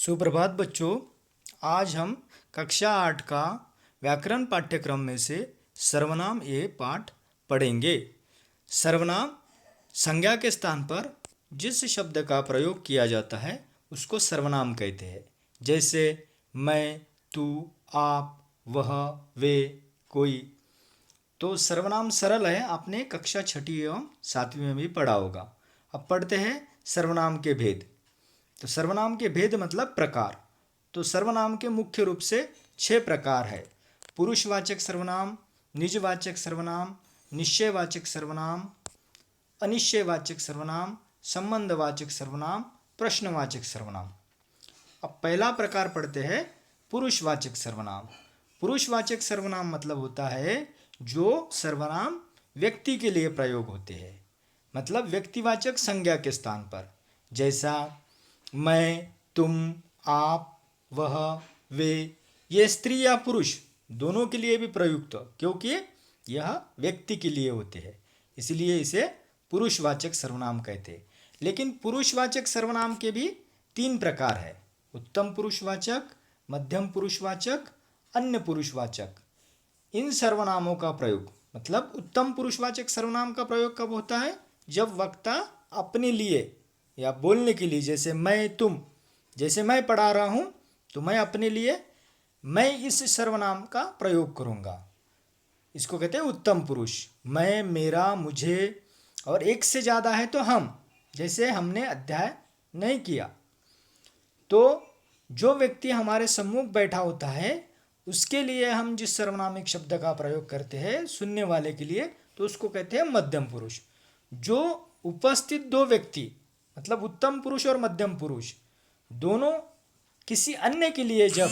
सुप्रभात बच्चों। आज हम कक्षा 8 का व्याकरण पाठ्यक्रम में से सर्वनाम ए पाठ पढ़ेंगे। सर्वनाम संज्ञा के स्थान पर जिस शब्द का प्रयोग किया जाता है उसको सर्वनाम कहते हैं। जैसे मैं, तू, आप, वह, वे, कोई। तो सर्वनाम सरल है, आपने कक्षा 6वीं एवं 7वीं में भी पढ़ा होगा। अब पढ़ते हैं सर्वनाम के भेद। तो सर्वनाम के भेद मतलब प्रकार। तो सर्वनाम के मुख्य रूप से 6 प्रकार है। पुरुषवाचक सर्वनाम, निजवाचक सर्वनाम, निश्चयवाचक सर्वनाम, अनिश्चयवाचक सर्वनाम, संबंधवाचक सर्वनाम, प्रश्नवाचक सर्वनाम। अब पहला प्रकार पढ़ते हैं पुरुषवाचक सर्वनाम। पुरुषवाचक सर्वनाम मतलब होता है जो सर्वनाम व्यक्ति के लिए प्रयोग होते हैं, मतलब व्यक्तिवाचक संज्ञा के स्थान पर। जैसा मैं, तुम, आप, वह, वे। ये स्त्री या पुरुष दोनों के लिए भी प्रयुक्त, क्योंकि यह व्यक्ति के लिए होते हैं, इसलिए इसे पुरुषवाचक सर्वनाम कहते हैं। लेकिन पुरुषवाचक सर्वनाम के भी 3 प्रकार है: उत्तम पुरुषवाचक, मध्यम पुरुषवाचक, अन्य पुरुषवाचक। इन सर्वनामों का प्रयोग मतलब उत्तम पुरुषवाचक सर्वनाम का प्रयोग कब होता है? जब वक्ता अपने लिए या बोलने के लिए, जैसे मैं, तुम, जैसे मैं पढ़ा रहा हूँ तो मैं अपने लिए मैं इस सर्वनाम का प्रयोग करूँगा। इसको कहते हैं उत्तम पुरुष। मैं, मेरा, मुझे, और एक से ज़्यादा है तो हम, जैसे हमने अध्याय नहीं किया। तो जो व्यक्ति हमारे सम्मुख बैठा होता है उसके लिए हम जिस सर्वनामिक शब्द का प्रयोग करते हैं सुनने वाले के लिए, तो उसको कहते हैं मध्यम पुरुष। जो उपस्थित दो व्यक्ति मतलब उत्तम पुरुष और मध्यम पुरुष दोनों किसी अन्य के लिए जब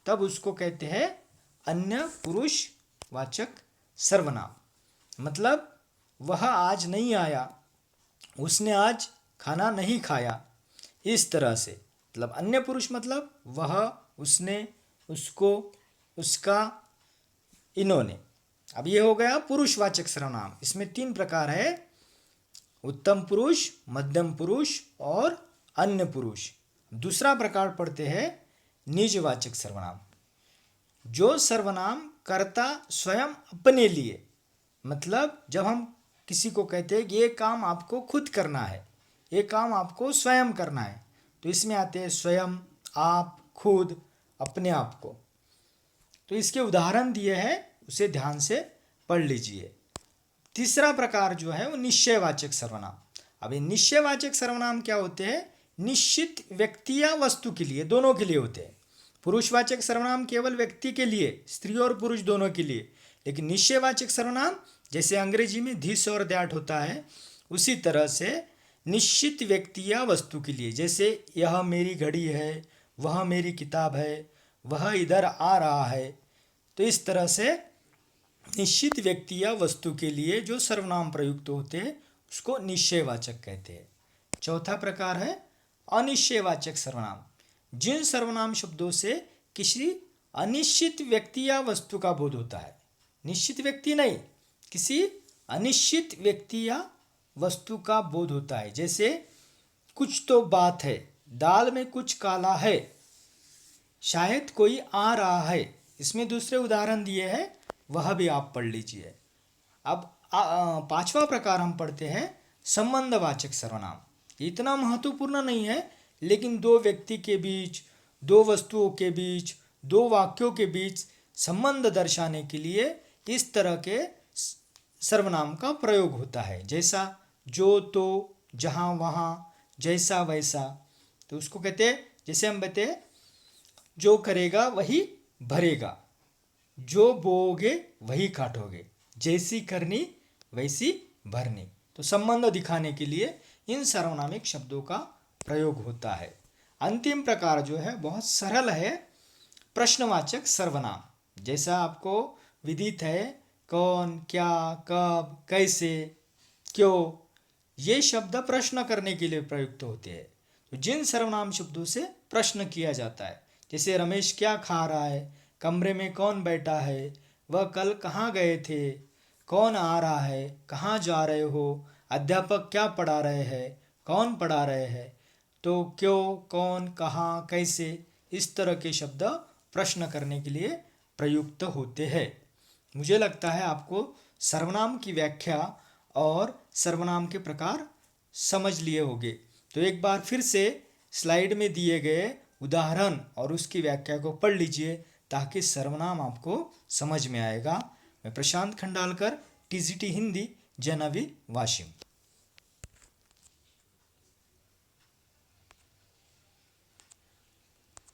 तब उसको कहते हैं अन्य पुरुषवाचक सर्वनाम। मतलब वह आज नहीं आया, उसने आज खाना नहीं खाया, इस तरह से। मतलब अन्य पुरुष मतलब वह, उसने, उसको, उसका, इन्होंने। अब ये हो गया पुरुषवाचक सर्वनाम। इसमें 3 प्रकार है: उत्तम पुरुष, मध्यम पुरुष और अन्य पुरुष। दूसरा प्रकार पढ़ते हैं निजवाचक सर्वनाम। जो सर्वनाम कर्ता स्वयं अपने लिए, मतलब जब हम किसी को कहते हैं कि ये काम आपको खुद करना है, ये काम आपको स्वयं करना है, तो इसमें आते हैं स्वयं, आप, खुद, अपने आप को। तो इसके उदाहरण दिए हैं, उसे ध्यान से पढ़ लीजिए। तीसरा प्रकार जो है वो निश्चयवाचक सर्वनाम। अब ये निश्चयवाचक सर्वनाम क्या होते हैं? निश्चित व्यक्ति या वस्तु के लिए, दोनों के लिए होते हैं। पुरुषवाचक सर्वनाम केवल व्यक्ति के लिए, स्त्री और पुरुष दोनों के लिए। लेकिन निश्चयवाचक सर्वनाम जैसे अंग्रेजी में दिस और दैट होता है, उसी तरह से निश्चित व्यक्ति या वस्तु के लिए। जैसे यह मेरी घड़ी है, वह मेरी किताब है, वह इधर आ रहा है। तो इस तरह से निश्चित व्यक्ति या वस्तु के लिए जो सर्वनाम प्रयुक्त होते हैं उसको निश्चयवाचक कहते हैं। चौथा प्रकार है अनिश्चयवाचक सर्वनाम। जिन सर्वनाम शब्दों से किसी अनिश्चित व्यक्ति या वस्तु का बोध होता है, निश्चित व्यक्ति नहीं, किसी अनिश्चित व्यक्ति या वस्तु का बोध होता है। जैसे कुछ तो बात है, दाल में कुछ काला है, शायद कोई आ रहा है। इसमें दूसरे उदाहरण दिए हैं, वह भी आप पढ़ लीजिए। अब 5वां प्रकार हम पढ़ते हैं संबंधवाचक सर्वनाम। इतना महत्वपूर्ण नहीं है, लेकिन दो व्यक्ति के बीच, दो वस्तुओं के बीच, दो वाक्यों के बीच संबंध दर्शाने के लिए इस तरह के सर्वनाम का प्रयोग होता है। जैसा जो, तो, जहाँ, वहाँ, जैसा, वैसा। तो उसको कहते हैं, जैसे हम बताए, जो करेगा वही भरेगा, जो बोओगे वही काटोगे, जैसी करनी वैसी भरनी। तो संबंध दिखाने के लिए इन सर्वनामिक शब्दों का प्रयोग होता है। अंतिम प्रकार जो है बहुत सरल है, प्रश्नवाचक सर्वनाम। जैसा आपको विदित है, कौन, क्या, कब, कैसे, क्यों, ये शब्द प्रश्न करने के लिए प्रयुक्त होते हैं। तो जिन सर्वनाम शब्दों से प्रश्न किया जाता है, जैसे रमेश क्या खा रहा है, कमरे में कौन बैठा है, वह कल कहाँ गए थे, कौन आ रहा है, कहाँ जा रहे हो, अध्यापक क्या पढ़ा रहे हैं, कौन पढ़ा रहे हैं, तो क्यों, कौन, कहाँ, कैसे, इस तरह के शब्द प्रश्न करने के लिए प्रयुक्त होते हैं। मुझे लगता है आपको सर्वनाम की व्याख्या और सर्वनाम के प्रकार समझ लिए होंगे। तो एक बार फिर से स्लाइड में दिए गए उदाहरण और उसकी व्याख्या को पढ़ लीजिए ताकि सर्वनाम आपको समझ में आएगा। मैं प्रशांत खंडालकर, टीजीटी हिंदी, जनवी वाशिम।